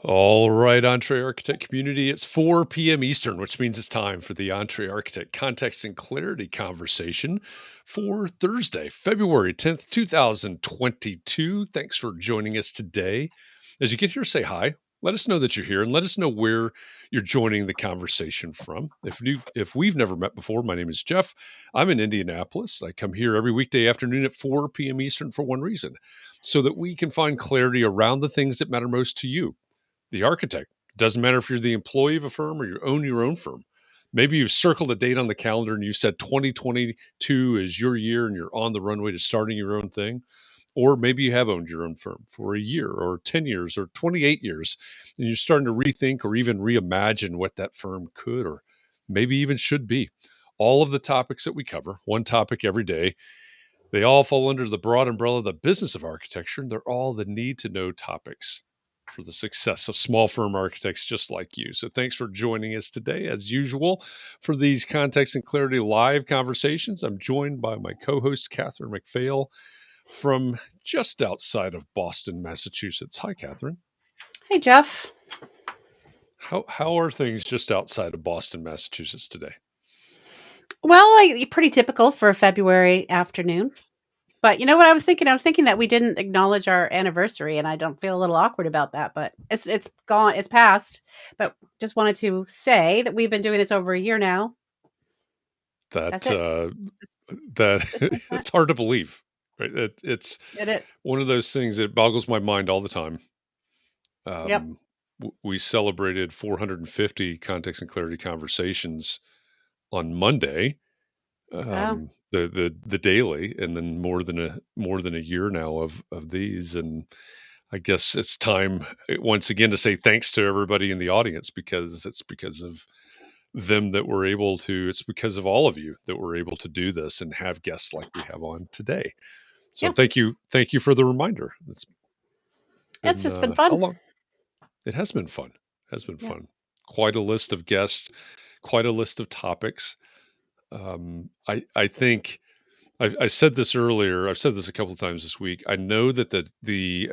All right, Entree Architect community, it's 4 p.m. Eastern, which means it's time for the Entree Architect Context and Clarity conversation for Thursday, February 10th, 2022. Thanks for joining us today. As you get here, say hi. Let us know that you're here and let us know where you're joining the conversation from. If we've never met before, my name is Jeff. I'm in Indianapolis. I come here every weekday afternoon at 4 p.m. Eastern for one reason, so that we can find clarity around the things that matter most to you, the architect. Doesn't matter if you're the employee of a firm or you own your own firm. Maybe you've circled a date on the calendar and you said 2022 is your year and you're on the runway to starting your own thing. Or maybe you have owned your own firm for a year or 10 years or 28 years, and you're starting to rethink or even reimagine what that firm could or maybe even should be. All of the topics that we cover, one topic every day, they all fall under the broad umbrella of the business of architecture, and they're all the need to know topics for the success of small firm architects just like you. So thanks for joining us today. As usual, for these Context and Clarity live conversations, I'm joined by my co-host, Katharine MacPhail, from just outside of Boston, Massachusetts. Hi, Katharine. Hey, Jeff. How are things just outside of Boston, Massachusetts today? Well, pretty typical for a February afternoon. But you know what I was thinking? I was thinking that we didn't acknowledge our anniversary, and I don't feel a little awkward about that. But it's gone, it's passed. But just wanted to say that we've been doing this over a year now. That's it. It's hard to believe, right? It is one of those things that boggles my mind all the time. Yep. We celebrated 450 Context and Clarity conversations on Monday, the daily, and then more than a year now of these. And I guess it's time once again to say thanks to everybody in the audience, because it's because of them that we're able to. It's because of all of you that we're able to do this and have guests like we have on today. So thank you for the reminder. It's just been fun. How long? It has been fun. Fun. Quite a list of guests, quite a list of topics. I think I said this earlier. I've said this a couple of times this week. I know that the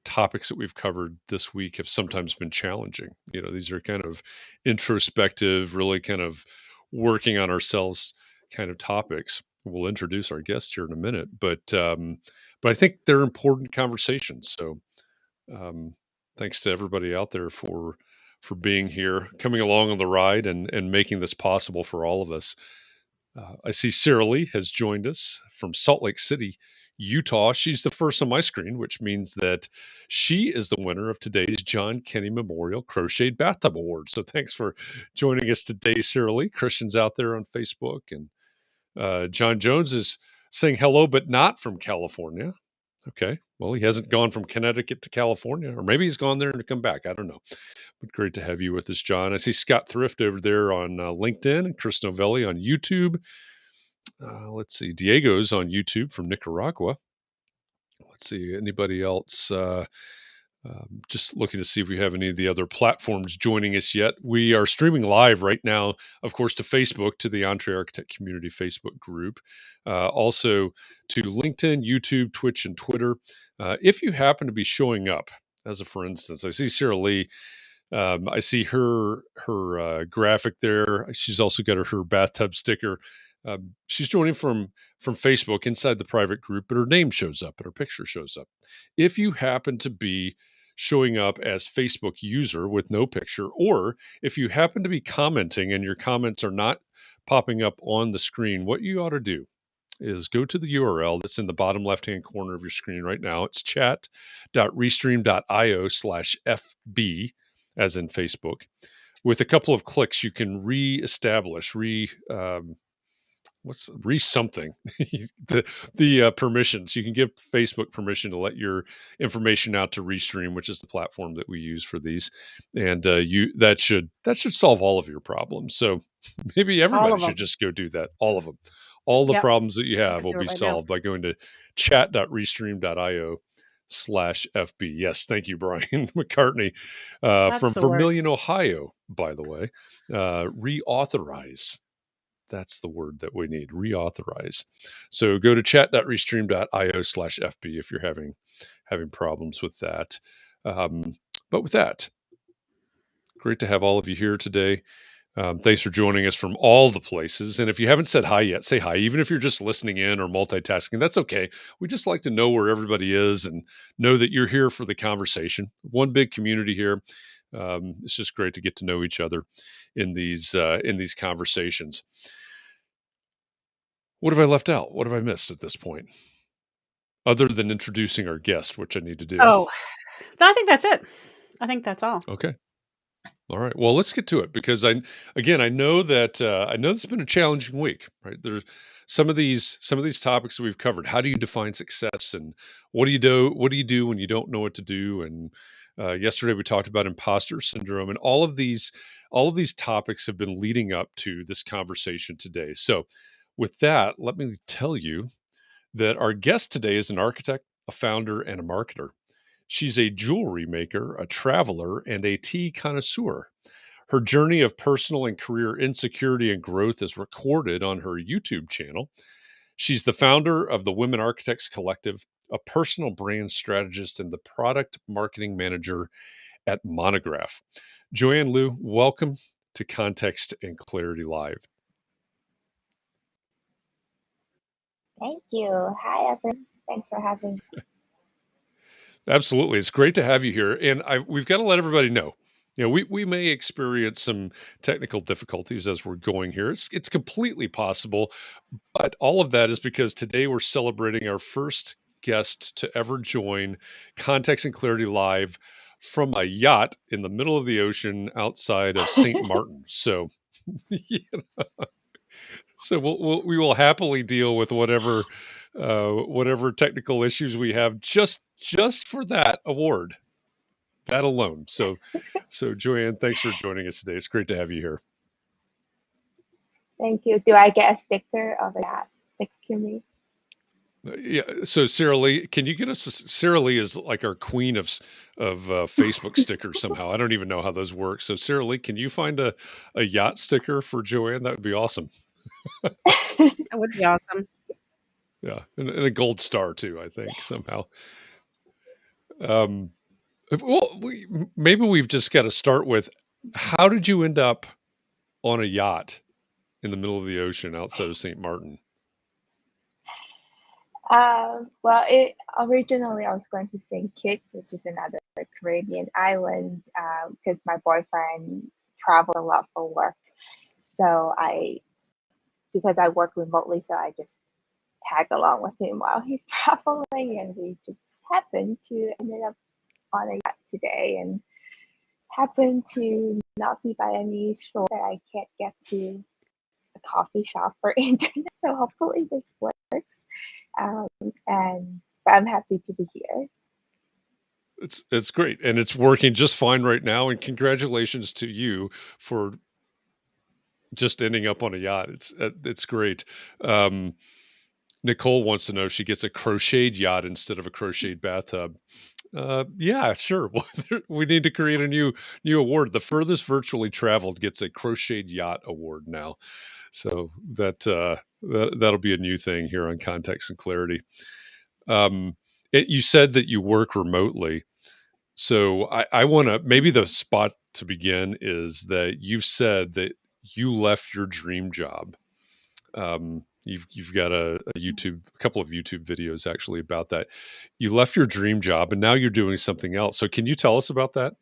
topics that we've covered this week have sometimes been challenging. These are kind of introspective, really kind of working on ourselves kind of topics. We'll introduce our guest here in a minute, but I think they're important conversations. So thanks to everybody out there for being here, coming along on the ride, and making this possible for all of us. I see Sarah Lee has joined us from Salt Lake City, Utah. She's the first on my screen, which means that she is the winner of today's John Kenny Memorial Crocheted Bathtub Award. So thanks for joining us today, Sarah Lee. Christian's out there on Facebook, and John Jones is saying hello, but not from California. Okay, well, he hasn't gone from Connecticut to California, or maybe he's gone there and to come back. I don't know. But great to have you with us, John. I see Scott Thrift over there on LinkedIn and Chris Novelli on YouTube. Let's see, Diego's on YouTube from Nicaragua. Let's see, anybody else? Just looking to see if we have any of the other platforms joining us yet. We are streaming live right now, of course, to Facebook, to the Entree Architect Community Facebook group, also to LinkedIn, YouTube, Twitch, and Twitter. If you happen to be showing up, as a for instance, I see Sarah Lee. I see her graphic there. She's also got her bathtub sticker. She's joining from Facebook inside the private group, but her name shows up and her picture shows up. If you happen to be showing up as Facebook user with no picture, or if you happen to be commenting and your comments are not popping up on the screen, what you ought to do is go to the URL that's in the bottom left-hand corner of your screen right now. It's chat.restream.io/FB, as in Facebook. With a couple of clicks, you can re-establish, something the permissions. You can give Facebook permission to let your information out to Restream, which is the platform that we use for these, and that should solve all of your problems. So maybe everybody should just go do that. All of them, all the problems that you have will be solved by going to chat.restream.io/FB. Yes, thank you, Brian McCartney, from Vermilion, Ohio, by the way. Reauthorize. That's the word that we need, reauthorize. So go to chat.restream.io/FB if you're having having problems with that. But with that, great to have all of you here today. Thanks for joining us from all the places. And if you haven't said hi yet, say hi. Even if you're just listening in or multitasking, that's okay. We just like to know where everybody is and know that you're here for the conversation. One big community here. It's just great to get to know each other in these conversations. What have I left out? What have I missed at this point? Other than introducing our guest, which I need to do. Oh, I think that's it. I think that's all. Okay. All right. Well, let's get to it because I know that I know this has been a challenging week, right? There's some of these topics that we've covered. How do you define success, and what do you do? What do you do when you don't know what to do? And yesterday we talked about imposter syndrome, and all of these topics have been leading up to this conversation today. So, with that, let me tell you that our guest today is an architect, a founder, and a marketer. She's a jewelry maker, a traveler, and a tea connoisseur. Her journey of personal and career insecurity and growth is recorded on her YouTube channel. She's the founder of the Women Architects Collective, a personal brand strategist, and the product marketing manager at Monograph. Joann Lui, welcome to Context and Clarity Live. Thank you. Hi, everyone. Thanks for having me. Absolutely. It's great to have you here. And we've got to let everybody know, we may experience some technical difficulties as we're going here. It's completely possible, but all of that is because today we're celebrating our first guest to ever join Context and Clarity Live from a yacht in the middle of the ocean outside of St. Martin. So, so we will happily deal with whatever technical issues we have just for that award, that alone. So Joanne, thanks for joining us today. It's great to have you here. Thank you. Do I get a sticker of that next to me? Yeah. So Sarah Lee, can you get us? Sarah Lee is like our queen of Facebook stickers somehow. I don't even know how those work. So Sarah Lee, can you find a yacht sticker for Joanne? That would be awesome. That would be awesome. Yeah, and a gold star too, I think somehow. Well, maybe we've just got to start with, how did you end up on a yacht in the middle of the ocean outside of St. Martin? Well, originally I was going to St. Kitts, which is another Caribbean island, because my boyfriend traveled a lot for work. So because I work remotely, so I just tag along with him while he's traveling, and we just happened to ended up on a yacht today, and happened to not be by any shore that I can't get to a coffee shop or internet. So hopefully this works. But I'm happy to be here. It's great, and it's working just fine right now. And congratulations to you for just ending up on a yacht. It's great. Nicole wants to know if she gets a crocheted yacht instead of a crocheted bathtub. Yeah, sure. We need to create a new award. The furthest virtually traveled gets a crocheted yacht award now. So that'll be a new thing here on Context and Clarity. You said that you work remotely. So I want to, maybe the spot to begin is that you've said that you left your dream job. You've got a couple of YouTube videos actually about that. You left your dream job and now you're doing something else. So can you tell us about that?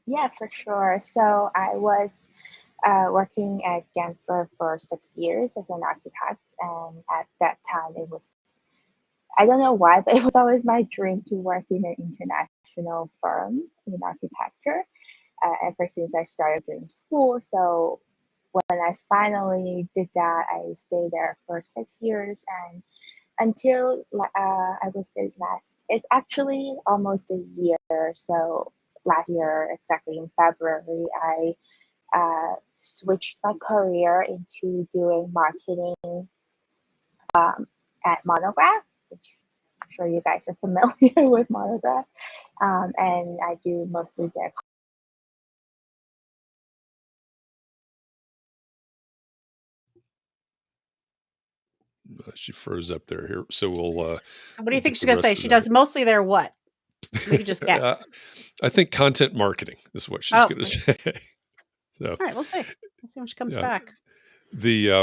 Yeah, for sure. So I was working at Gensler for 6 years as an architect, and at that time it was, I don't know why, but it was always my dream to work in an international firm in architecture ever since I started during school. So when I finally did that, I stayed there for 6 years, and until I would say it's actually almost a year. So last year, exactly in February, I switched my career into doing marketing at Monograph, which I'm sure you guys are familiar with Monograph. And I do mostly their She froze up there here. So we'll What do you think get she's the going to say? rest She of that. does mostly their what? We could just guess. I think content marketing is what she's Oh, going to okay. say. So All right, we'll see. We'll see when she comes yeah, back.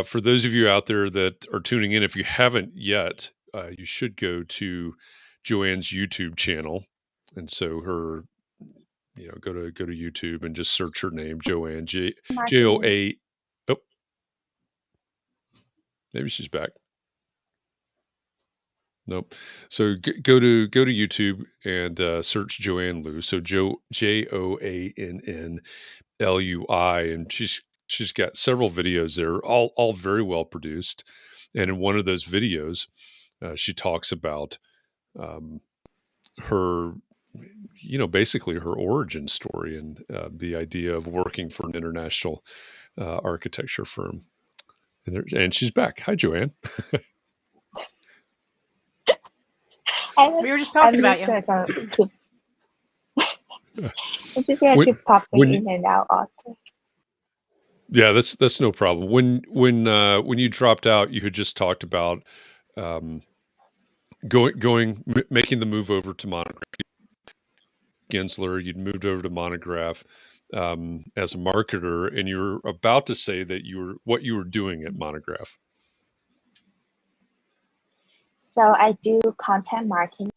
for those of you out there that are tuning in, if you haven't yet, you should go to Joanne's YouTube channel, and so her, go to YouTube and just search her name, Joanne, Marketing. Joa. Oh, maybe she's back. Nope. So go to YouTube and search Joann Lui. So JoannLui, and she's got several videos there, all very well produced. And in one of those videos, she talks about um, her, basically her origin story and the idea of working for an international architecture firm. And she's back. Hi, Joanne. We were just talking about you. I'm just gonna when keep popping when in and out also. Yeah, that's no problem. When you dropped out, you had just talked about um, making the move over to Monograph. Gensler, you'd moved over to Monograph as a marketer, and you were about to say that what you were doing at Monograph. So I do content marketing.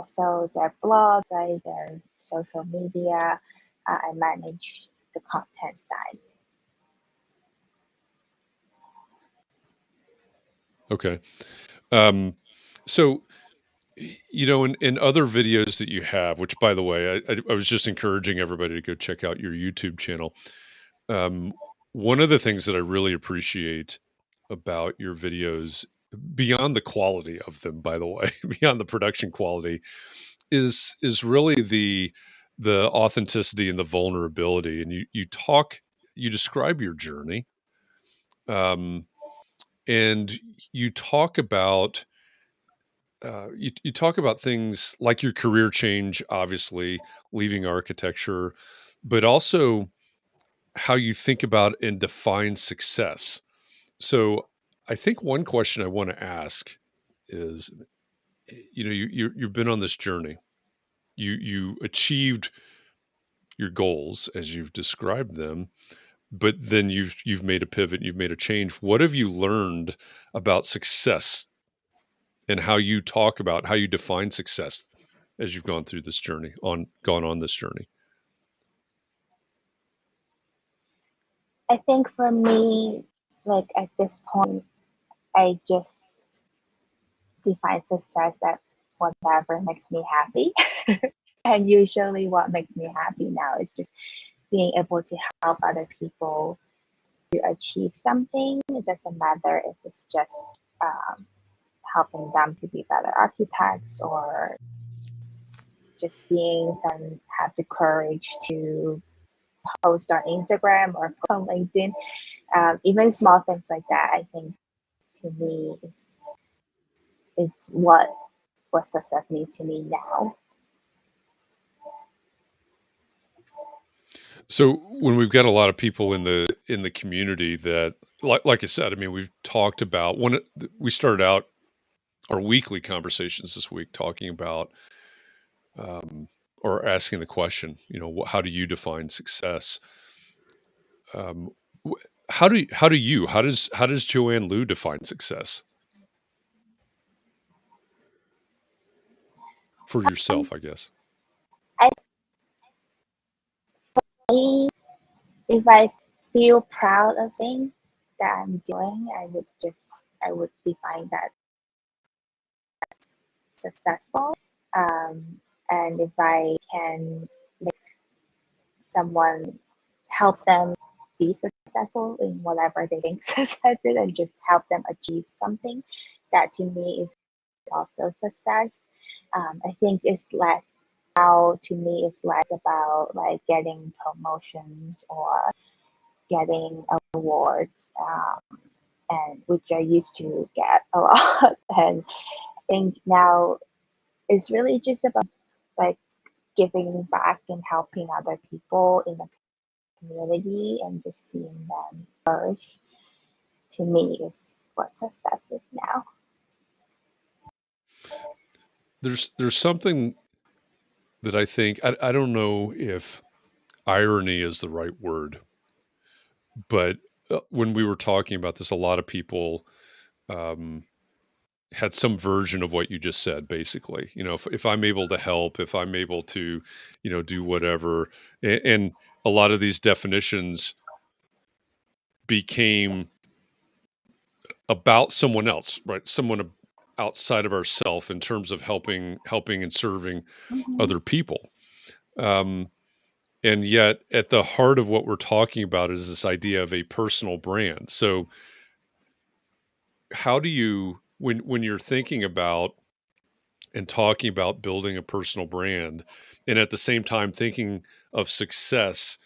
So their blogs, their social media. I manage the content side. Okay. So in other videos that you have, which by the way, I was just encouraging everybody to go check out your YouTube channel. One of the things that I really appreciate about your videos, beyond the quality of them, by the way, beyond the production quality, is really the authenticity and the vulnerability. And you describe your journey, um, and you talk about you talk about things like your career change, obviously leaving architecture, but also how you think about and define success. So I think one question I want to ask is, you've been on this journey. You achieved your goals as you've described them, but then you've made a pivot, you've made a change. What have you learned about success and how you talk about how you define success as you've gone through this journey, gone on this journey? I think for me, like at this point, I just define success as whatever makes me happy. And usually what makes me happy now is just being able to help other people to achieve something. It doesn't matter if it's just helping them to be better architects or just seeing them have the courage to post on Instagram or on LinkedIn. Even small things like that, I think to me is what success means to me now. So when we've got a lot of people in the community that, like I said, I mean, we've talked about we started out our weekly conversations this week talking about or asking the question, how do you define success? Um, how does Joann Lui define success for yourself, I guess? I if I feel proud of things that I'm doing, I would define that as successful. And if I can make someone help them be successful in whatever they think success is and just help them achieve something, that to me is also success. I think it's less now to me it's less about like getting promotions or getting awards, and which I used to get a lot. And I think now it's really just about like giving back and helping other people in the community and just seeing them flourish. To me, is what success is now. There's something that I think I don't know if irony is the right word, but when we were talking about this, a lot of people um, had some version of what you just said. Basically, if I'm able to help, if I'm able to, do whatever, and a lot of these definitions became about someone else, right? Someone outside of ourself in terms of helping and serving Mm-hmm. other people. Um, and yet at the heart of what we're talking about is this idea of a personal brand. So how do you, when you're thinking about and talking about building a personal brand, and at the same time thinking of success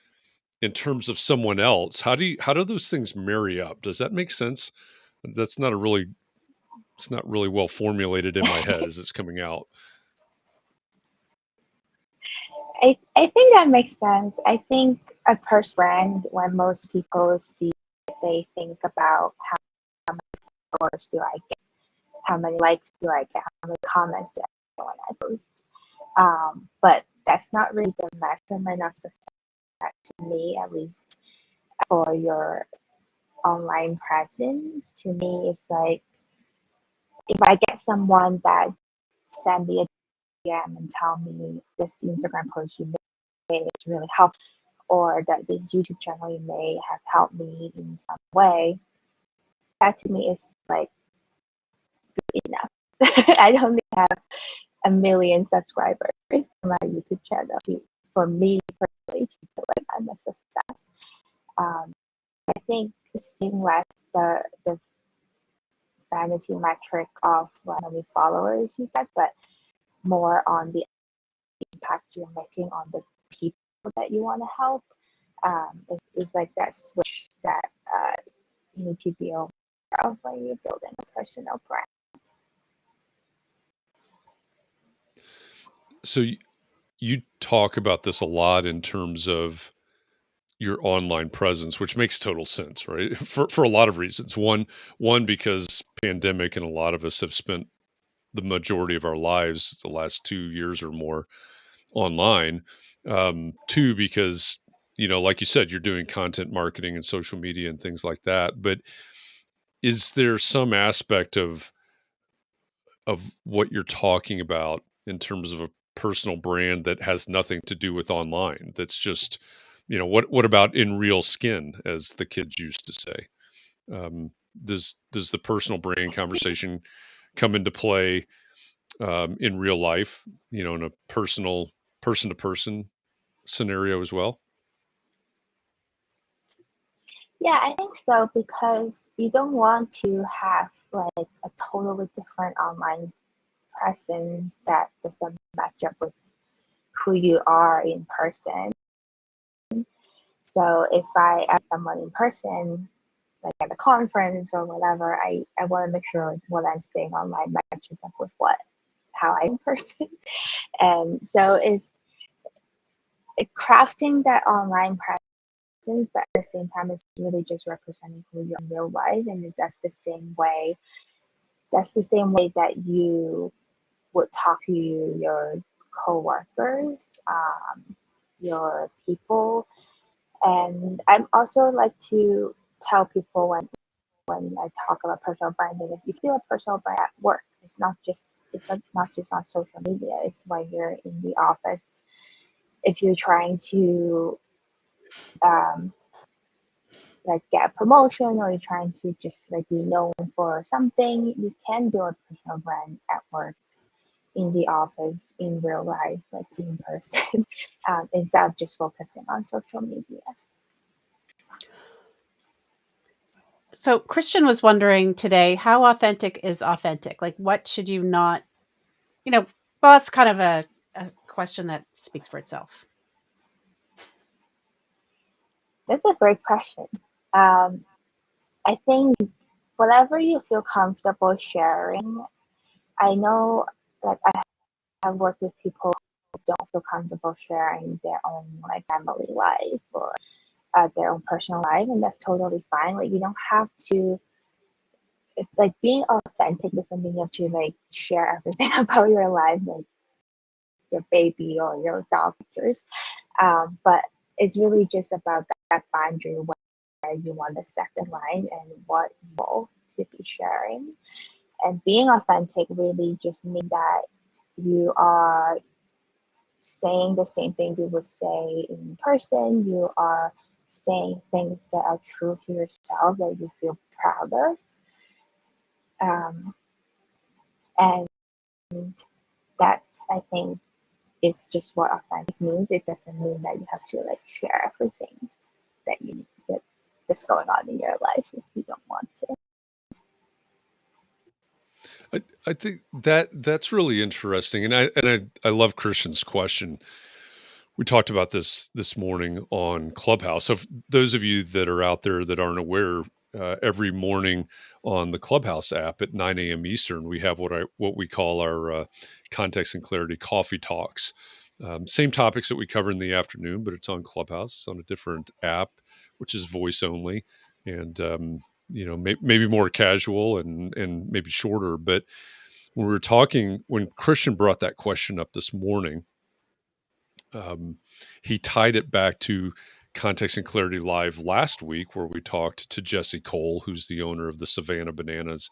in terms of someone else, how do those things marry up? Does that make sense? That's not a really It's not really well formulated in my head as it's coming out. I think that makes sense. I think a personal brand, when most people see it, they think about how many followers do I get, how many likes do I get, how many comments do I get when I post. But that's not really the measurement of success, to me, at least for your online presence. To me, it's like if I get someone that send me a DM and tell me this Instagram post you made is really helpful, or that this YouTube channel you may have helped me in some way, that to me is like good enough. I don't need to have a million subscribers to my YouTube channel for me personally to feel like I'm a success. I think seeing less the vanity metric of how many followers you get, but more on the impact you're making on the people that you want to help. Is like that switch that you need to be aware of when you're building a personal brand. So you talk about this a lot in terms of your online presence, which makes total sense, right? For a lot of reasons. One because pandemic and a lot of us have spent the majority of our lives the last 2 years or more online. Two, because like you said, you're doing content marketing and social media and things like that. But is there some aspect of what you're talking about in terms of a personal brand that has nothing to do with online? That's just, what about in real skin, as the kids used to say? Um, does the personal brand conversation come into play in real life? In a personal person to person scenario as well? Yeah, I think so, because you don't want to have like a totally different online presence that doesn't match up with who you are in person. So if I ask someone in person, like at a conference or whatever, I want to make sure what I'm saying online matches up with how I am in person. And so it's crafting that online presence, but at the same time, it's really just representing who you are in real life. And that's the same way. That's the same way that you would talk to your coworkers, your people. And I'm also like to tell people when I talk about personal branding is you feel a personal brand at work. It's not just on social media. It's when you're in the office. If you're trying to um, like get a promotion, or you're trying to just like be known for something, you can build a personal brand at work, in the office, in real life, like in person, instead of just focusing on social media. So Christian was wondering today, how authentic is authentic? Like, what should you not, well, that's kind of a question that speaks for itself. That's a great question. I think whatever you feel comfortable sharing. I know, like I have worked with people who don't feel comfortable sharing their own like family life or their own personal life, and that's totally fine. Like you don't have to like being authentic doesn't mean you have to like share everything about your life, like your baby or your dog pictures. But it's really just about that boundary where you want to set the line and what you want to be sharing. And being authentic really just means that you are saying the same thing you would say in person. You are saying things that are true to yourself that you feel proud of. And that's, I think, is just what authentic means. It doesn't mean that you have to like share everything that's going on in your life if you don't want to. I think that's really interesting, and I love Christian's question. We talked about this morning on Clubhouse. So, those of you that are out there that aren't aware, every morning on the Clubhouse app at 9 a.m. Eastern, we have what we call our context and clarity coffee talks. Same topics that we cover in the afternoon, but it's on Clubhouse. It's on a different app, which is voice only, and maybe more casual and maybe shorter. But when Christian brought that question up this morning, he tied it back to Context and Clarity Live last week, where we talked to Jesse Cole, who's the owner of the Savannah Bananas.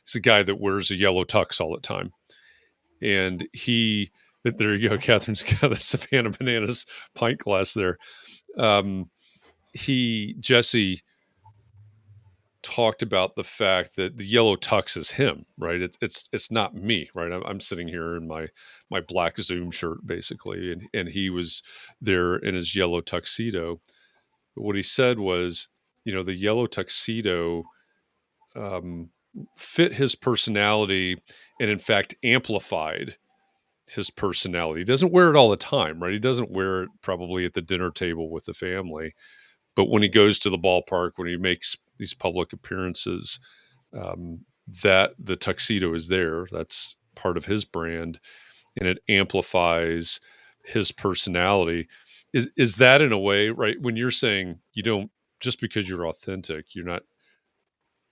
He's the guy that wears a yellow tux all the time. And there you go, Katharine's got the Savannah Bananas pint glass there. Jesse talked about the fact that the yellow tux is him, right? It's not me, right? I'm sitting here in my black Zoom shirt basically, and he was there in his yellow tuxedo. But what he said was, the yellow tuxedo fit his personality, and in fact amplified his personality. He doesn't wear it all the time, right? He doesn't wear it probably at the dinner table with the family, but when he goes to the ballpark, when he makes these public appearances, that the tuxedo is there. That's part of his brand, and it amplifies his personality. Is that, in a way, right? When you're saying you don't, just because you're authentic, you're not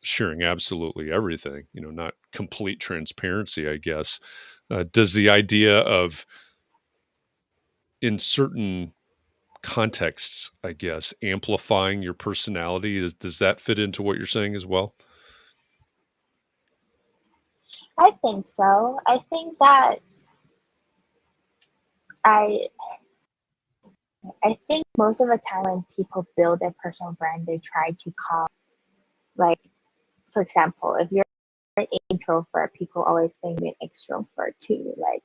sharing absolutely everything, not complete transparency, I guess. Does the idea of, in certain contexts, I guess, amplifying your personality, does that fit into what you're saying as well? I think so. I think that I think most of the time when people build their personal brand, they try to come, like, for example, if you're an introvert, people always think you're an extrovert too, like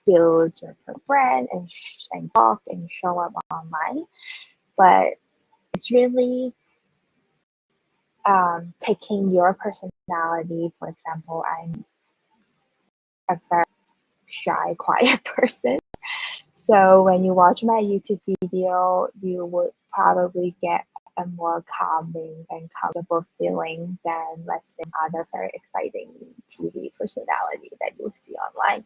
build your personal brand and talk and show up online. But it's really taking your personality. For example, I'm a very shy, quiet person. So when you watch my YouTube video, you would probably get a more calming and comfortable feeling than, let's say, other very exciting TV personality that you'll see online.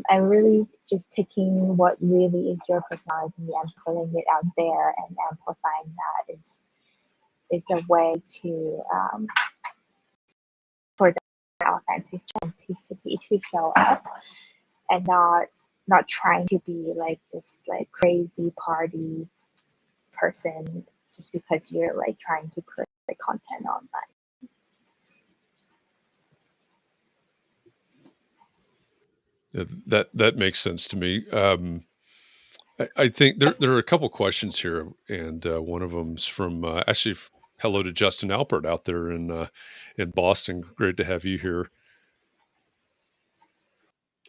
And really just taking what really is your personality and putting it out there and amplifying that is a way to for the authenticity to show up, and not trying to be like this like crazy party person just because you're like trying to create content online. That makes sense to me. I think there are a couple questions here, and one of them's from actually. Hello to Justin Alpert out there in Boston. Great to have you here.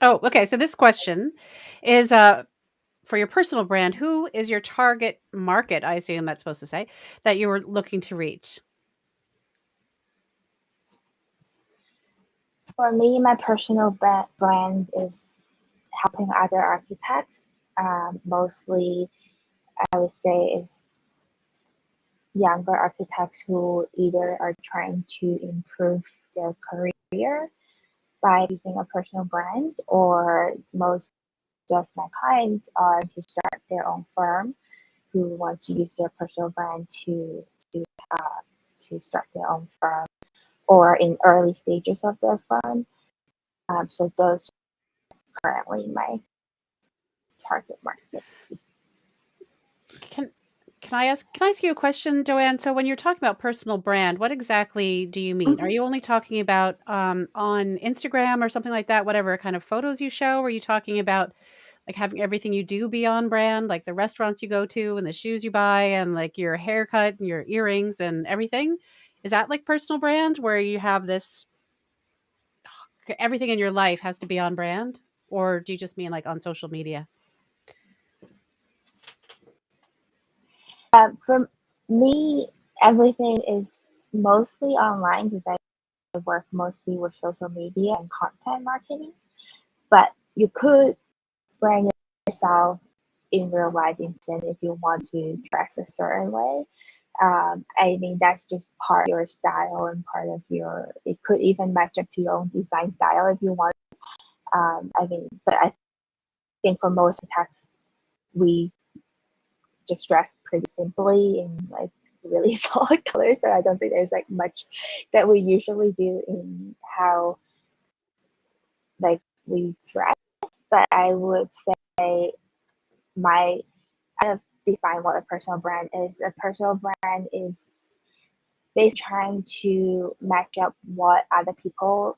Oh, okay. So this question is for your personal brand, who is your target market? I assume that's supposed to say that you were looking to reach. For me, my personal brand is helping other architects. Mostly, I would say, is younger architects who either are trying to improve their career by using a personal brand, or most of my clients are to start their own firm who wants to use their personal brand to start their own firm or in early stages of their firm. So those are currently my target market. Can I ask you a question, Joanne? So when you're talking about personal brand, what exactly do you mean? Are you only talking about on Instagram or something like that, whatever kind of photos you show? Or are you talking about like having everything you do be on brand, like the restaurants you go to and the shoes you buy and like your haircut and your earrings and everything? Is that like personal brand where you have this everything in your life has to be on brand? Or do you just mean like on social media? For me, everything is mostly online because I work mostly with social media and content marketing. But you could brand yourself in real life instead if you want to dress a certain way. I mean, that's just part of your style and part of your, it could even match up to your own design style if you want. I mean, but I think for most texts, we just dress pretty simply in like really solid colors. So I don't think there's like much that we usually do in how like we dress. But I would say my kind of define what a personal brand is. A personal brand is basically trying to match up what other people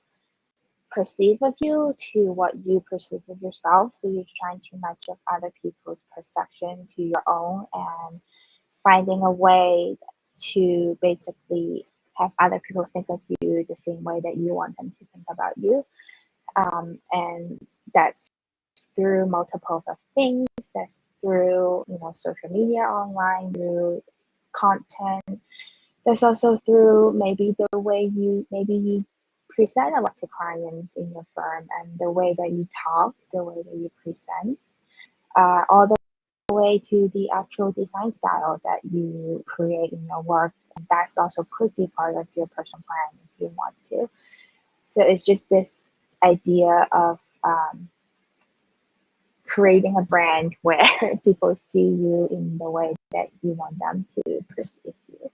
perceive of you to what you perceive of yourself. So you're trying to match up other people's perception to your own and finding a way to basically have other people think of you the same way that you want them to think about you. And that's through multiple of things. That's through, social media online, through content. That's also through maybe the way you present a lot to clients in your firm and the way that you talk, the way that you present, all the way to the actual design style that you create in your work. And that's also could be part of your personal brand if you want to. So it's just this idea of creating a brand where people see you in the way that you want them to perceive you.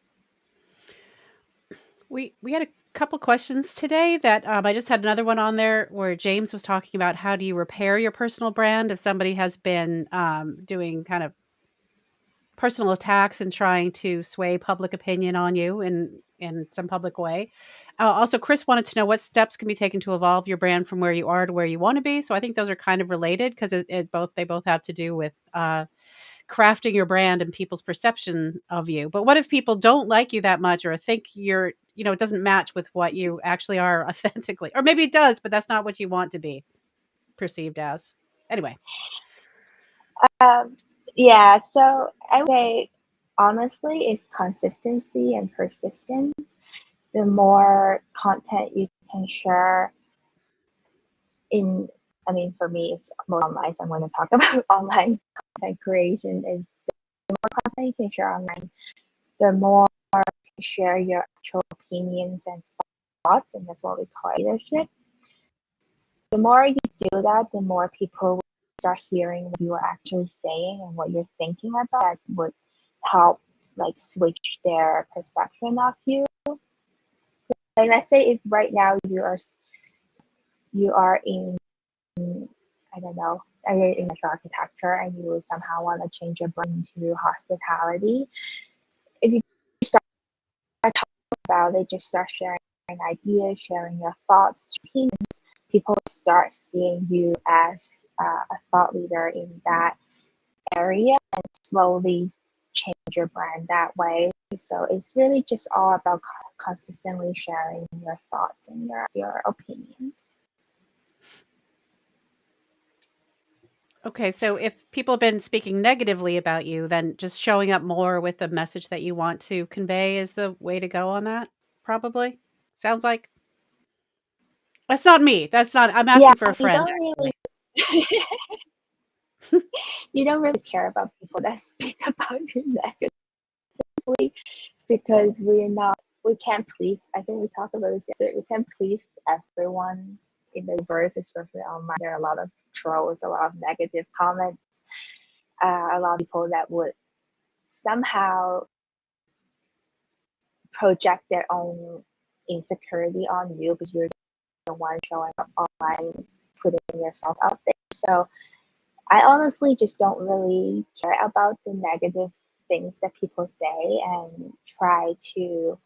We had a couple questions today that I just had another one on there where James was talking about how do you repair your personal brand if somebody has been doing kind of personal attacks and trying to sway public opinion on you in some public way. Also, Chris wanted to know what steps can be taken to evolve your brand from where you are to where you want to be. So I think those are kind of related because they both have to do with crafting your brand and people's perception of you. But what if people don't like you that much or think you're, it doesn't match with what you actually are authentically, or maybe it does, but that's not what you want to be perceived as. Anyway. Yeah, so I would say honestly, it's consistency and persistence. The more content you can share for me, it's more online. So I'm going to talk about online content creation. Is the more content you can share online, the more you share your actual opinions and thoughts, and that's what we call leadership. The more you do that, the more people will start hearing what you are actually saying and what you're thinking about. That would help switch their perception of you. Like let's say if right now you are in, I don't know, you're in architecture and you somehow want to change your brand to hospitality. If you start talking about it, just start sharing ideas, sharing your thoughts, opinions, people start seeing you as a thought leader in that area and slowly change your brand that way. So it's really just all about consistently sharing your thoughts and your opinions. Okay, so if people have been speaking negatively about you, then just showing up more with the message that you want to convey is the way to go on that, probably. Sounds like. That's not me. I'm asking for a You friend, don't actually. you don't really care about people that speak about you negatively because we can't please. I think we talked about this yesterday. We can't please everyone in the universe, especially online. There are a lot of trolls, a lot of negative comments, a lot of people that would somehow project their own insecurity on you because you're the one showing up online, putting yourself out there. So I honestly just don't really care about the negative things that people say and try to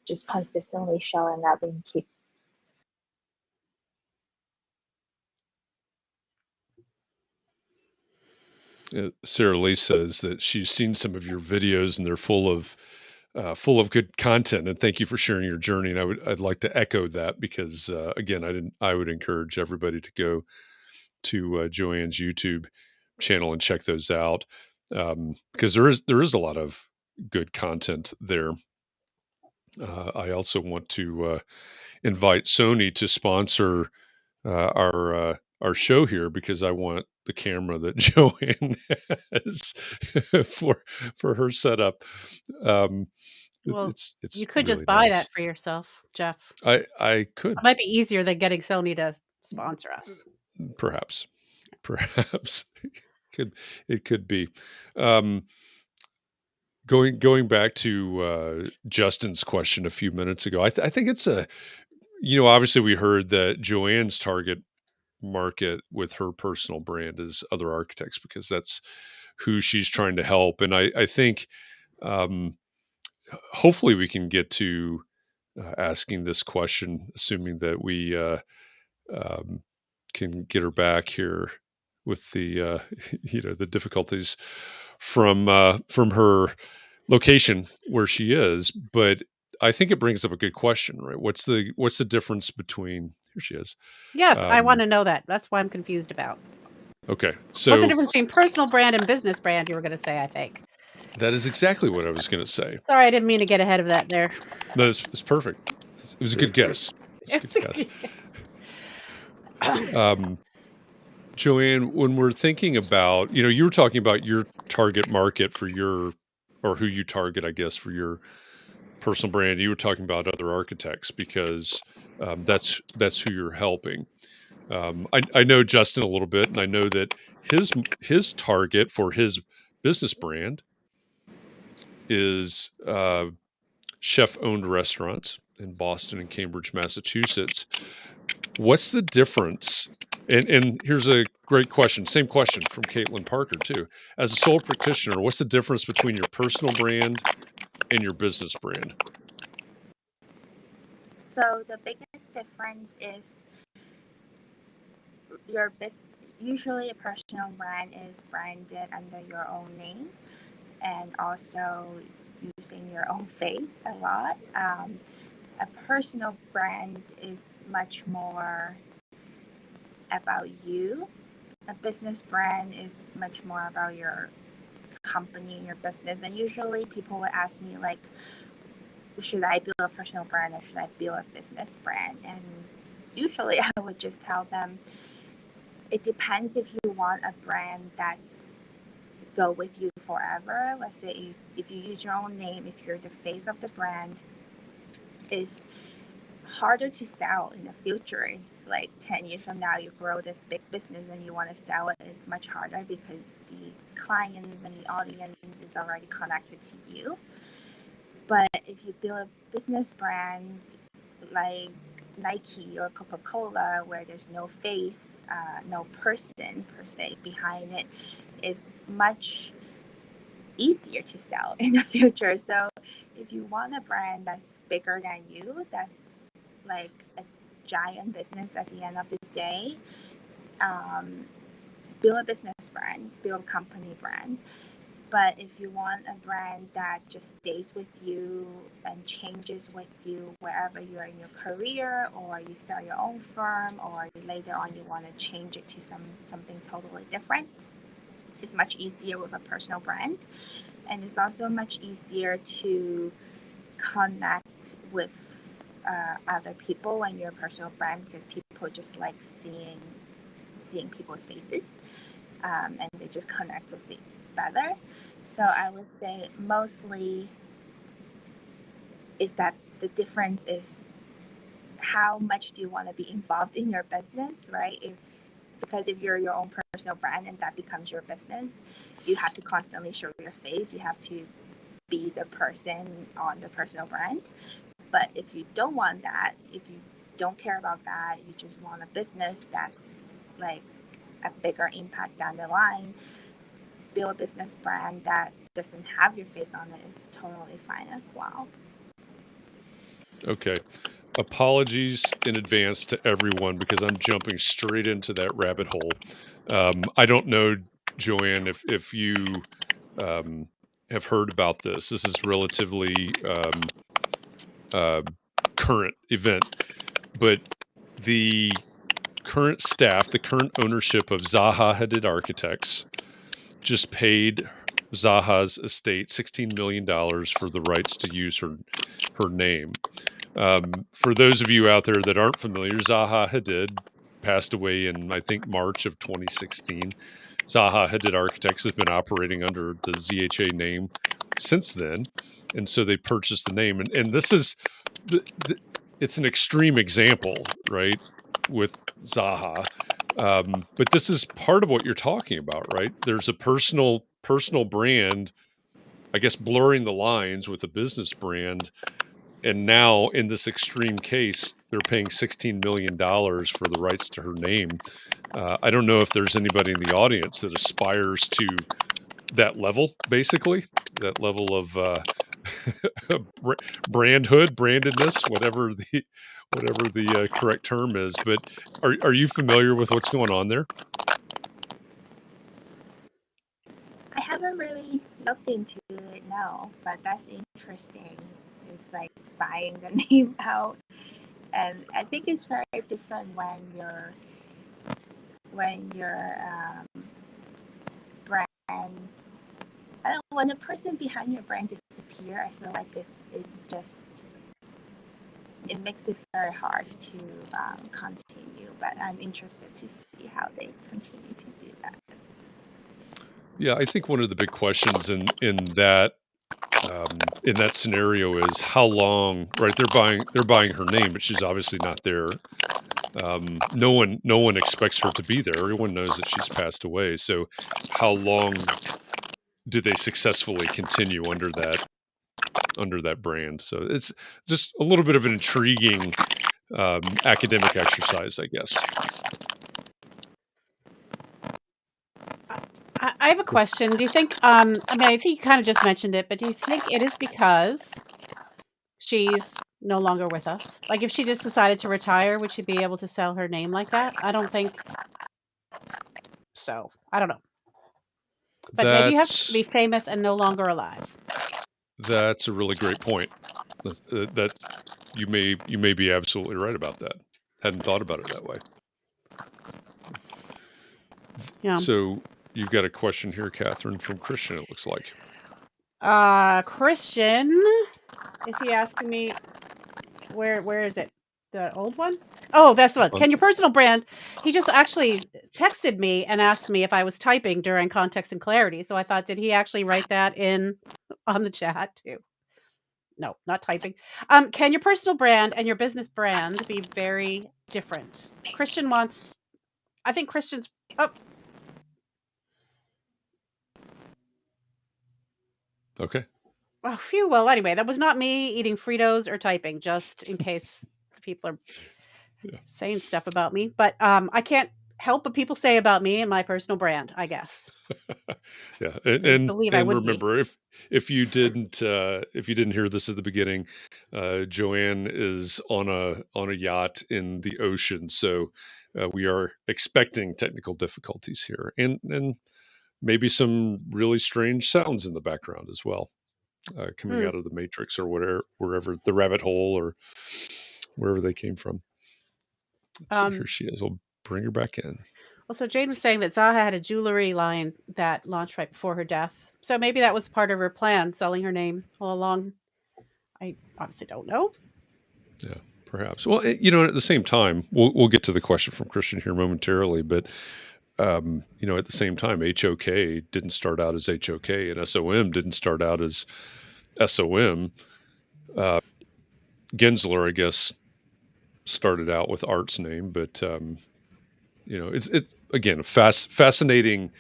just consistently showing up and keep. Sarah Lee says that she's seen some of your videos and they're full of good content. And thank you for sharing your journey. And I'd like to echo that because again, I would encourage everybody to go to Joanne's YouTube channel and check those out because there is a lot of good content there. I also want to invite Sony to sponsor our show here because I want the camera that Joanne has for her setup. Well, It's you could just really buy nice. that for yourself, Jeff. I could It might be easier than getting Sony to sponsor us. perhaps could it could be. Um, going back to Justin's question a few minutes ago, I think it's obviously we heard that Joanne's target market with her personal brand is other architects because that's who she's trying to help. And I think um, hopefully we can get to asking this question, assuming that we um, can get her back here with the the difficulties from her location where she is. But I think it brings up a good question, right? What's the difference between here she is? Yes, I want to know that. That's why I'm confused about. Okay, What's the so difference between personal brand and business brand? You were going to say, I think. that is exactly what I was going to say. Sorry, I didn't mean to get ahead of that there. No, it's perfect. It was a good guess. It's a good It's a guess. good guess. Joanne, when we're thinking about, you were talking about your target market for or who you target, I guess, for your personal brand. You were talking about other architects because that's who you're helping. I know Justin a little bit, and I know that his target for his business brand is chef-owned restaurants in Boston and Cambridge, Massachusetts. What's the difference? And here's a great question. Same question from Katelyn Parker too. As a sole practitioner, what's the difference between your personal brand and your business brand? So the biggest difference is your business. Usually, a personal brand is branded under your own name and also using your own face a lot. A personal brand is much more about you. A business brand is much more about your company and your business. And usually people would ask me like, should I build a personal brand or should I build a business brand? And usually I would just tell them, it depends if you want a brand that's go with you forever. Let's say if you use your own name, if you're the face of the brand, it's harder to sell in the future. Like 10 years from now, you grow this big business and you want to sell it, is much harder because the clients and the audience is already connected to you. But if you build a business brand like Nike or Coca-Cola, where there's no face, no person per se behind it, is much easier to sell in the future. So if you want a brand that's bigger than you, that's like a giant business at the end of the day, build a business brand, build a company brand. But if you want a brand that just stays with you and changes with you wherever you're in your career, or you start your own firm, or later on you want to change it to something totally different, it's much easier with a personal brand. And it's also much easier to connect with other people when you're a personal brand, because people just like seeing people's faces, and they just connect with it better. So I would say mostly is that the difference is how much do you want to be involved in your business, right? Because if you're your own personal brand and that becomes your business, you have to constantly show your face. You have to be the person on the personal brand. But if you don't want that, if you don't care about that, you just want a business that's like a bigger impact down the line, build a business brand that doesn't have your face on it is totally fine as well. Okay. Apologies in advance to everyone because I'm jumping straight into that rabbit hole. I don't know, Joanne, if you have heard about this. This is relatively current event, but the current staff, the current ownership of Zaha Hadid Architects, just paid Zaha's estate $16 million for the rights to use her name. For those of you out there that aren't familiar, Zaha Hadid passed away in, I think, March of 2016. Zaha Hadid Architects has been operating under the ZHA name since then, and so they purchased the name. And this is it's an extreme example, right, with Zaha. But this is part of what you're talking about, right? There's a personal brand, I guess, blurring the lines with a business brand. And now in this extreme case, they're paying $16 million for the rights to her name. I don't know if there's anybody in the audience that aspires to that level, basically, that level of brandedness, whatever the correct term is. But are you familiar with what's going on there? I haven't really looked into it, no, but that's interesting. It's like buying the name out, and I think it's very different when your brand, I don't know, when the person behind your brand disappear. I feel like it makes it very hard to continue. But I'm interested to see how they continue to do that. Yeah, I think one of the big questions in that scenario is how long, right? They're buying her name, but she's obviously not there. No one expects her to be there. Everyone knows that she's passed away. So how long do they successfully continue under that brand? So it's just a little bit of an intriguing academic exercise, I guess. I have a question. Do you think, I mean, I think you kind of just mentioned it, but do you think it is because she's no longer with us? Like, if she just decided to retire, would she be able to sell her name like that? I don't think so. I don't know. But maybe you have to be famous and no longer alive. That's a really great point. That you may be absolutely right about that. Hadn't thought about it that way. Yeah. So you've got a question here, Katharine, from Christian, it looks like. Christian, is he asking me where is it? The old one? Oh, that's the one. Can your personal brand? He just actually texted me and asked me if I was typing during context and clarity. So I thought, did he actually write that in on the chat too? No, not typing. Can your personal brand and your business brand be very different? Christian wants, I think Christian's, oh. Okay. Oh, phew. Well, anyway, that was not me eating Fritos or typing, just in case people are saying stuff about me. But I can't help what people say about me and my personal brand, I guess. Yeah, and believe I would remember, if you didn't hear this at the beginning, Joanne is on a yacht in the ocean, so we are expecting technical difficulties here, and maybe some really strange sounds in the background as well, coming out of the matrix or wherever the rabbit hole or wherever they came from. Let's see, here she is. We'll bring her back in. Well, so Jane was saying that Zaha had a jewelry line that launched right before her death. So maybe that was part of her plan, selling her name all along. I honestly don't know. Yeah, perhaps. Well, at the same time, we'll get to the question from Christian here momentarily, but at the same time, HOK didn't start out as HOK, and SOM didn't start out as SOM. Gensler, I guess, started out with Art's name, but it's again a fascinating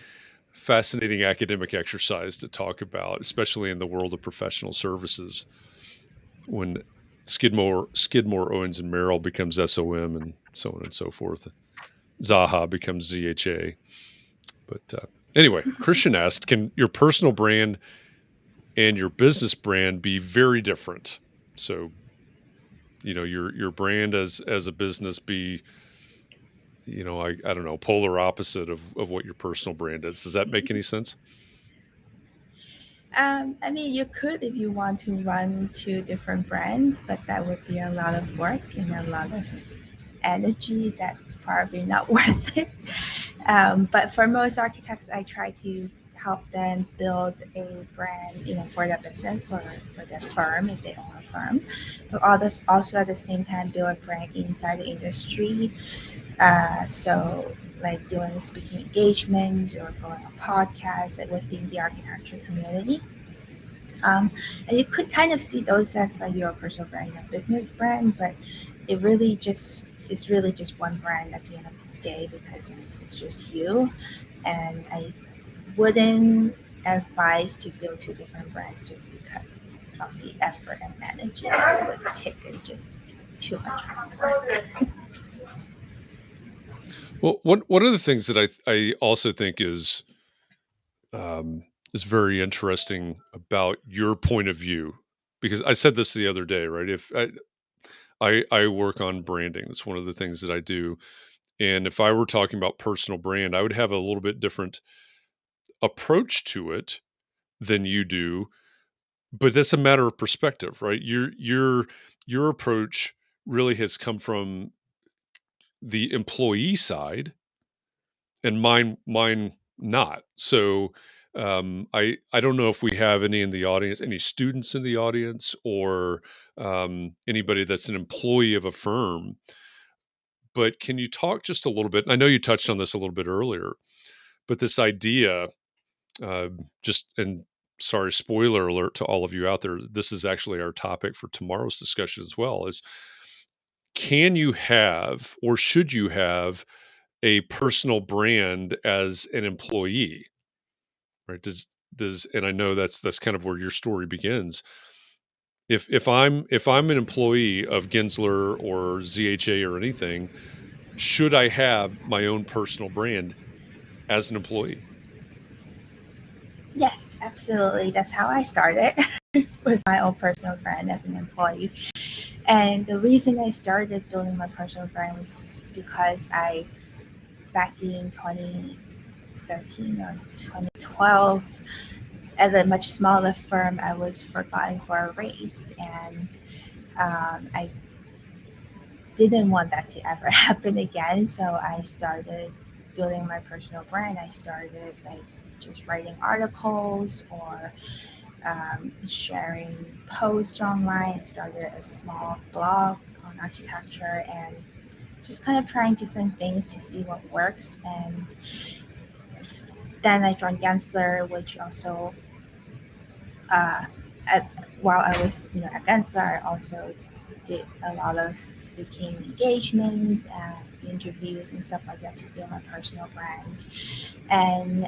academic exercise to talk about, especially in the world of professional services, when Skidmore, Owens and Merrill becomes SOM, and so on and so forth. Zaha becomes ZHA. But anyway, Christian asked, can your personal brand and your business brand be very different? So, your brand as a business be, I don't know, polar opposite of what your personal brand is. Does that make any sense? I mean, you could if you want to run two different brands, but that would be a lot of work and a lot of energy that's probably not worth it. But for most architects, I try to help them build a brand, for their business, for their firm, if they own a firm. But also at the same time build a brand inside the industry. So like doing speaking engagements or going on podcasts within the architecture community. And you could kind of see those as like your personal brand, your business brand, but it's really just one brand at the end of the day because it's just you. And I wouldn't advise to build two different brands just because of the effort and energy that it would take. It's just too much work. Well, one of the things that I also think is very interesting about your point of view, because I said this the other day, right? If I work on branding, it's one of the things that I do, and if I were talking about personal brand, I would have a little bit different approach to it than you do, but that's a matter of perspective, right? Your approach really has come from the employee side, and mine not. So I don't know if we have any in the audience, any students in the audience, or anybody that's an employee of a firm. But can you talk just a little bit? I know you touched on this a little bit earlier, but this idea, just and sorry, spoiler alert to all of you out there. This is actually our topic for tomorrow's discussion as well. Is can you have or should you have a personal brand as an employee, right? Does and I know that's kind of where your story begins. If I'm an employee of Gensler or ZHA or anything, should I have my own personal brand as an employee? Yes, absolutely. That's how I started with my own personal brand as an employee. And the reason I started building my personal brand was because back in 2013 or 2012, at a much smaller firm, I was forgotten for a raise. And I didn't want that to ever happen again. So I started building my personal brand. I started like just writing articles or sharing posts online. I started a small blog on architecture and just kind of trying different things to see what works. And then I joined Gensler, which also, while I was at Gensler, I also did a lot of speaking engagements and interviews and stuff like that to build my personal brand. And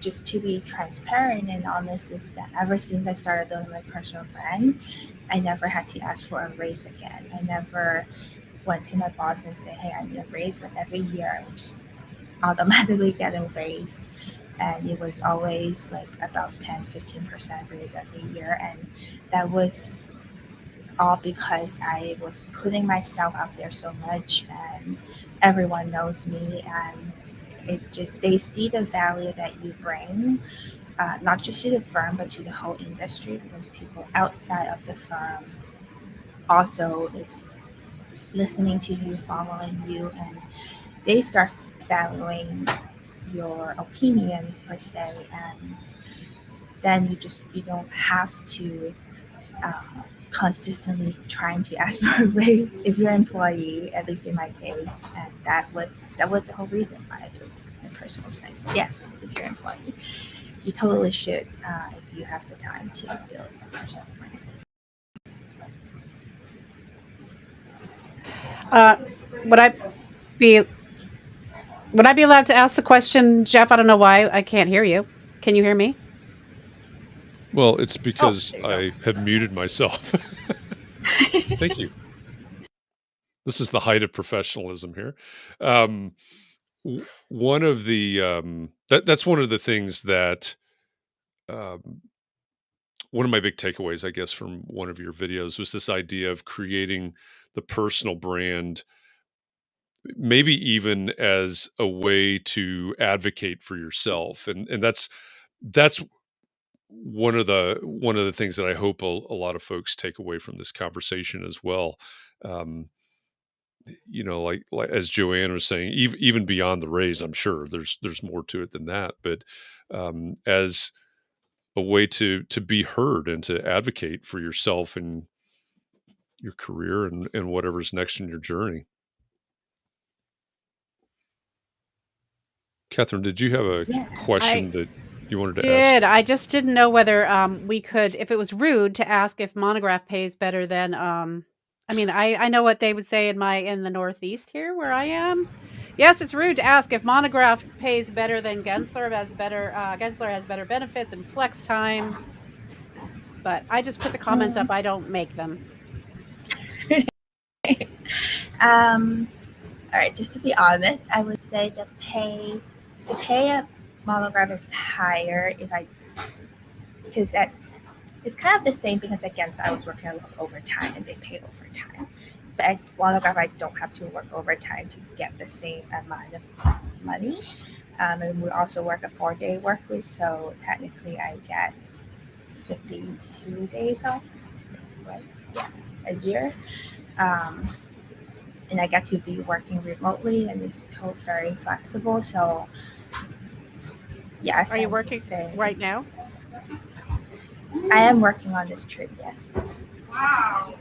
just to be transparent and honest, is that ever since I started building my personal brand, I never had to ask for a raise again. I never went to my boss and say, hey, I need a raise. But every year I would just automatically get a raise. And it was always like about 10-15% raise every year. And that was all because I was putting myself out there so much, and everyone knows me, and they see the value that you bring, not just to the firm but to the whole industry, because people outside of the firm also is listening to you, following you, and they start valuing your opinions per se. And then you don't have to consistently trying to ask for a raise if you're an employee, at least in my case. And that was the whole reason why I built a personal brand. So yes, if you're an employee, you totally should, if you have the time to build a personal brand. Would I be allowed to ask the question, Jeff? I don't know why I can't hear you. Can you hear me? Well, it's because there you go. I have muted myself. Thank you. This is the height of professionalism here. Um, one of the that's one of the things that um, one of my big takeaways, I guess, from one of your videos was this idea of creating the personal brand, maybe even as a way to advocate for yourself, and that's one of the things that I hope a lot of folks take away from this conversation as well. Um, like as Joanne was saying, even beyond the raise, I'm sure there's more to it than that. But as a way to be heard and to advocate for yourself and your career and whatever's next in your journey. Katharine, did you have a Yeah. question I that you wanted to ask? did. I just didn't know whether we could, if it was rude to ask if Monograph pays better than. I mean, I know what they would say in the Northeast here where I am. Yes, it's rude to ask if Monograph pays better than Gensler. Gensler has better benefits and flex time. But I just put the comments up. I don't make them. All right, just to be honest, I would say the pay at Monograph is higher because it's kind of the same because against I was working a lot of overtime and they pay overtime. But at Monograph, I don't have to work overtime to get the same amount of money. And we also work a 4-day work week, so technically I get 52 days off, right? Yeah, a year. And I get to be working remotely and it's still very flexible. So yes, Are I you would working say right now? I am working on this trip, yes. Wow.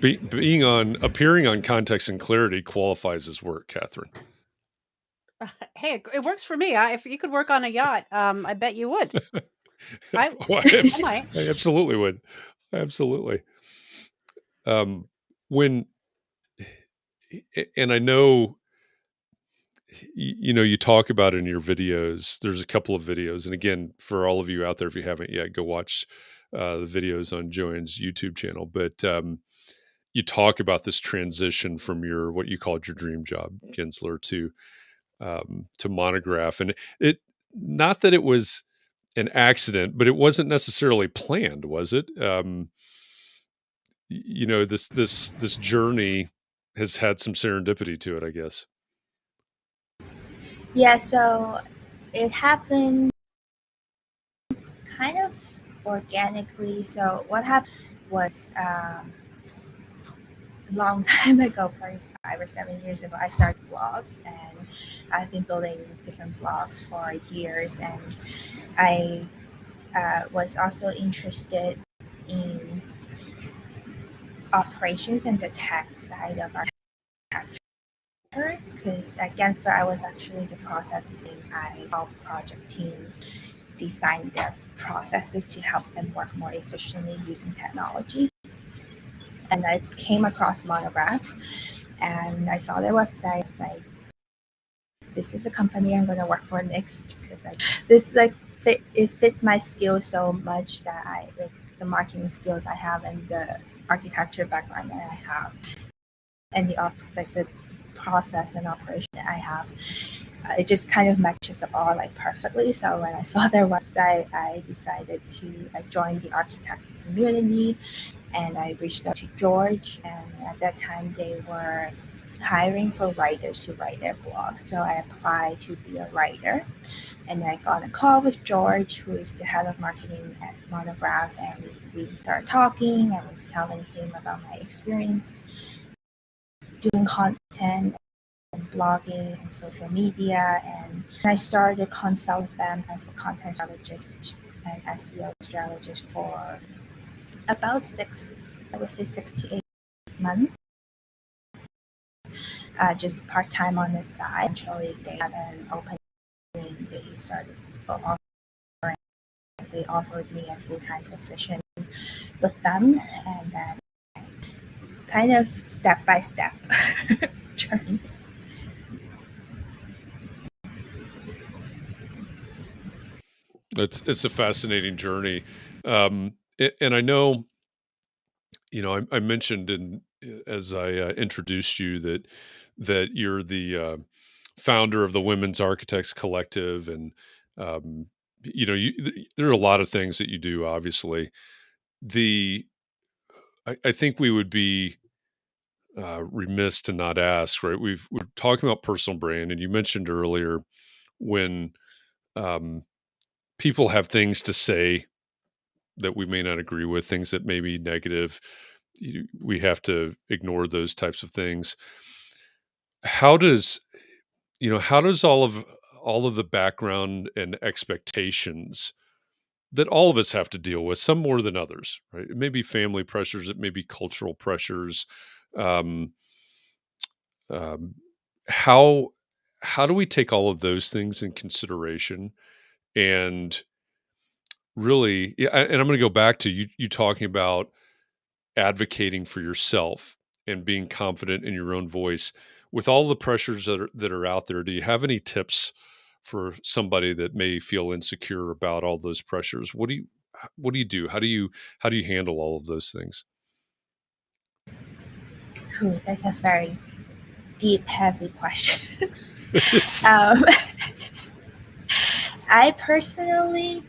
Appearing on Context and Clarity qualifies as work, Katharine. Hey, it works for me. If you could work on a yacht, I bet you would. I might. I absolutely would. Absolutely. When and I know you talk about it in your videos. There's a couple of videos, and again, for all of you out there, if you haven't yet, go watch the videos on Joanne's YouTube channel. But you talk about this transition from what you called your dream job, Gensler, to Monograph, and it not that it was an accident, but it wasn't necessarily planned, was it? This journey has had some serendipity to it, I guess. Yeah, so it happened kind of organically. So what happened was a long time ago, probably 5 or 7 years ago, I started blogs and I've been building different blogs for years. And I was also interested in operations and the tech side of architecture because at Gensler, I was actually the process design. I help project teams design their processes to help them work more efficiently using technology. And I came across Monograph and I saw their website. It's like, this is a company I'm going to work for next because it fits my skills so much that with the marketing skills I have and the architecture background that I have and the process and operation that I have. It just kind of matches up all perfectly. So when I saw their website, I decided I joined the architect community and I reached out to George. And at that time, they were hiring for writers to write their blogs. So I applied to be a writer. And I got a call with George, who is the head of marketing at Monograph. And we started talking. I was telling him about my experience doing content and blogging and social media, and I started consulting them as a content strategist and SEO strategist for about 6 to 8 months, just part-time on the side. Eventually they had an opening, they offered me a full-time position with them, and then kind of step-by-step journey. It's a fascinating journey. And I know, I mentioned as I introduced you that you're the founder of the Women's Architects Collective, and um, there are a lot of things that you do. Obviously, the I think we would be remiss to not ask. Right, we're talking about personal brand, and you mentioned earlier when um, people have things to say that we may not agree with, things that may be negative. We have to ignore those types of things. How does how does all of the background and expectations that all of us have to deal with, some more than others, right? It may be family pressures, it may be cultural pressures. Um, um, how how do we take all of those things in consideration and really, yeah, and I'm going to go back to you talking about advocating for yourself and being confident in your own voice with all the pressures that are out there. Do you have any tips for somebody that may feel insecure about all those pressures? What do you do? How do you handle all of those things? Ooh, that's a very deep, heavy question. It is. um, I personally,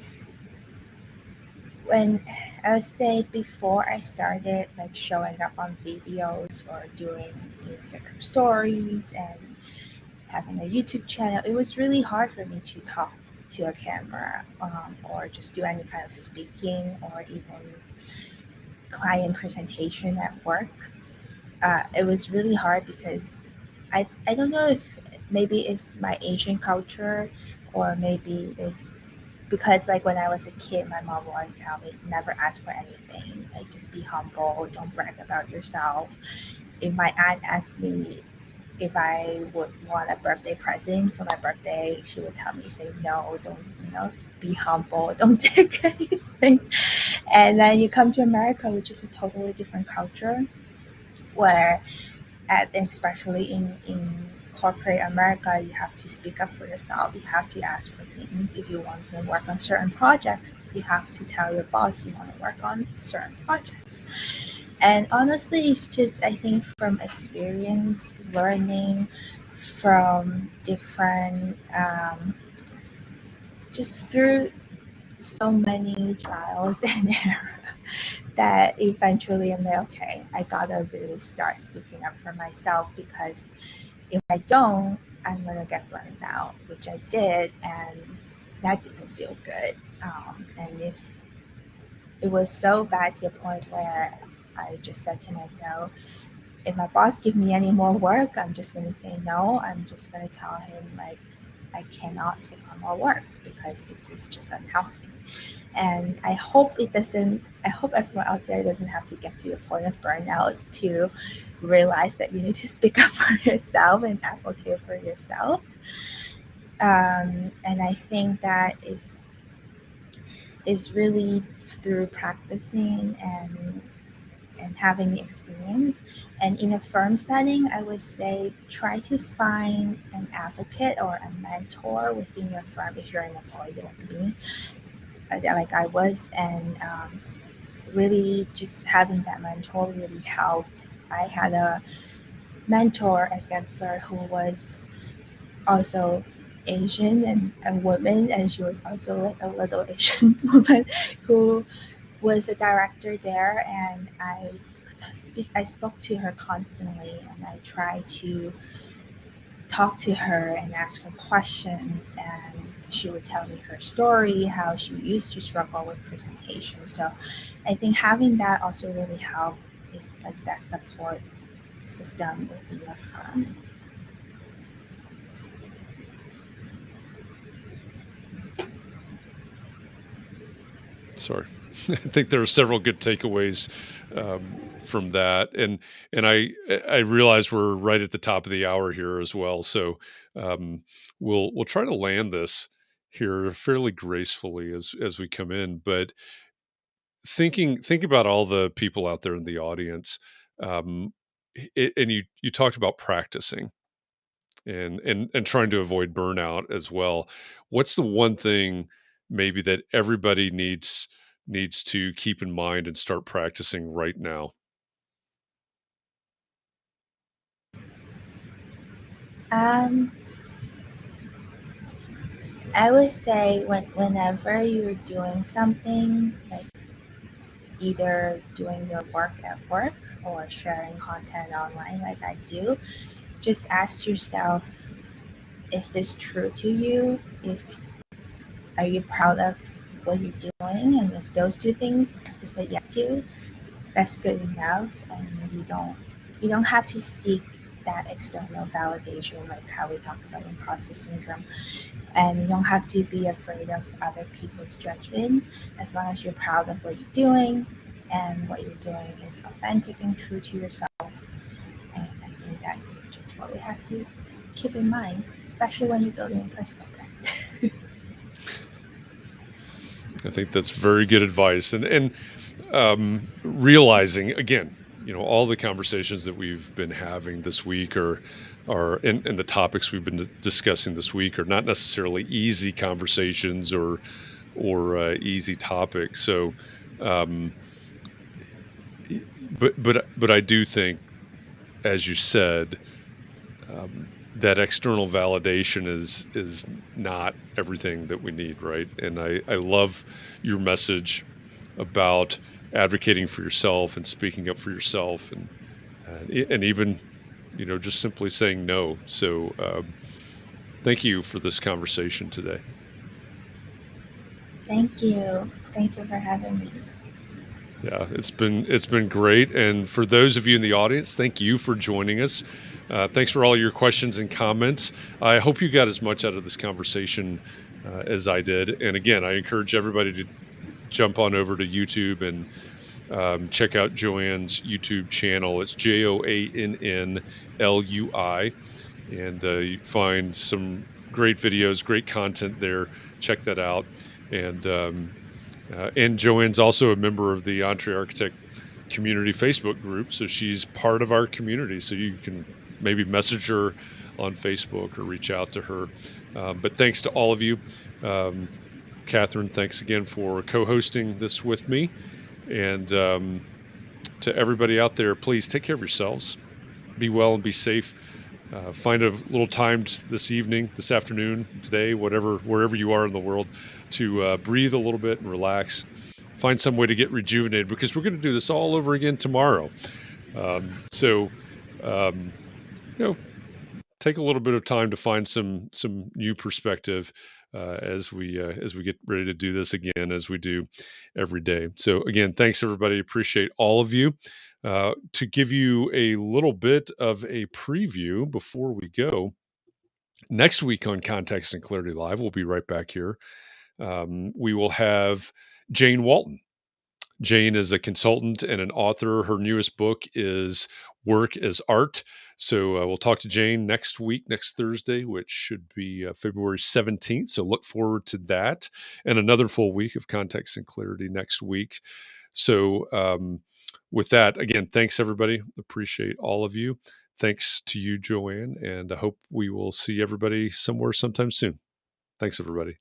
when I would say before I started like showing up on videos or doing Instagram stories and having a YouTube channel, it was really hard for me to talk to a camera, or just do any kind of speaking or even client presentation at work. It was really hard because I don't know if maybe it's my Asian culture, or maybe it's because like when I was a kid, my mom always tell me never ask for anything, like just be humble, don't brag about yourself. If my aunt asked me if I would want a birthday present for my birthday, she would tell me, say no, don't, be humble, don't take anything. And then you come to America, which is a totally different culture, where especially in corporate America, you have to speak up for yourself. You have to ask for things. If you want to work on certain projects, you have to tell your boss you want to work on certain projects. And honestly, it's just, I think, from experience, learning from different, just through so many trials and errors, that eventually I'm like, okay, I gotta really start speaking up for myself, because if I don't, I'm gonna get burned out, which I did, and that didn't feel good. And if it was so bad to a point where I just said to myself, if my boss give me any more work, I'm just gonna say no. I'm just gonna tell him like I cannot take on more work because this is just unhealthy. And I hope it doesn't. I hope everyone out there doesn't have to get to the point of burnout to realize that you need to speak up for yourself and advocate for yourself. And I think that is really through practicing and having the experience. And in a firm setting, I would say try to find an advocate or a mentor within your firm if you're an employee like me, like I was. And really just having that mentor really helped. I had a mentor at Gensler who was also Asian and a woman, and she was also like a little Asian woman who was a director there, and I spoke to her constantly, and I tried to talk to her and ask her questions, and she would tell me her story, how she used to struggle with presentation. So I think having that also really helped, is like that support system within your firm. Sorry. I think there are several good takeaways from that, and I realize we're right at the top of the hour here as well. So um, we'll try to land this here fairly gracefully as we come in. But think about all the people out there in the audience, um, and you talked about practicing and trying to avoid burnout as well. What's the one thing maybe that everybody needs to keep in mind and start practicing right now? I would say whenever you're doing something, like either doing your work at work or sharing content online like I do, just ask yourself, is this true to you? Are you proud of what you're doing? And if those two things you say yes to, that's good enough, and you don't have to seek that external validation, like how we talk about imposter syndrome. And you don't have to be afraid of other people's judgment. As long as you're proud of what you're doing and what you're doing is authentic and true to yourself. And I think that's just what we have to keep in mind, especially when you're building a personal brand. I think that's very good advice. And realizing, again, all the conversations that we've been having this week are and the topics we've been discussing this week are not necessarily easy conversations or easy topics. So, but I do think, as you said, that external validation is not everything that we need, right? And I love your message about advocating for yourself and speaking up for yourself, and even just simply saying no. So thank you for this conversation today. Thank you for having me. Yeah, it's been great. And for those of you in the audience, thank you for joining us. Thanks for all your questions and comments. I hope you got as much out of this conversation as I did. And again, I encourage everybody to jump on over to YouTube and check out Joanne's YouTube channel. It's JoAnnLui, and you find some great videos, great content there. Check that out. And Joanne's also a member of the Entre Architect community Facebook group, so she's part of our community. So you can maybe message her on Facebook or reach out to her. But thanks to all of you. Katharine, thanks again for co-hosting this with me. And to everybody out there, please take care of yourselves. Be well and be safe. Find a little time this evening, this afternoon, today, wherever you are in the world, to breathe a little bit and relax. Find some way to get rejuvenated, because we're going to do this all over again tomorrow. So take a little bit of time to find some new perspective as we get ready to do this again, as we do every day. So again, thanks everybody. Appreciate all of you. To give you a little bit of a preview before we go, next week on Context and Clarity Live, we'll be right back here. We will have Jane Walton. Jane is a consultant and an author. Her newest book is Work as Art. So we'll talk to Jane next week, next Thursday, which should be February 17th. So look forward to that, and another full week of Context and Clarity next week. So with that, again, thanks everybody. Appreciate all of you. Thanks to you, Joanne, and I hope we will see everybody somewhere sometime soon. Thanks, everybody.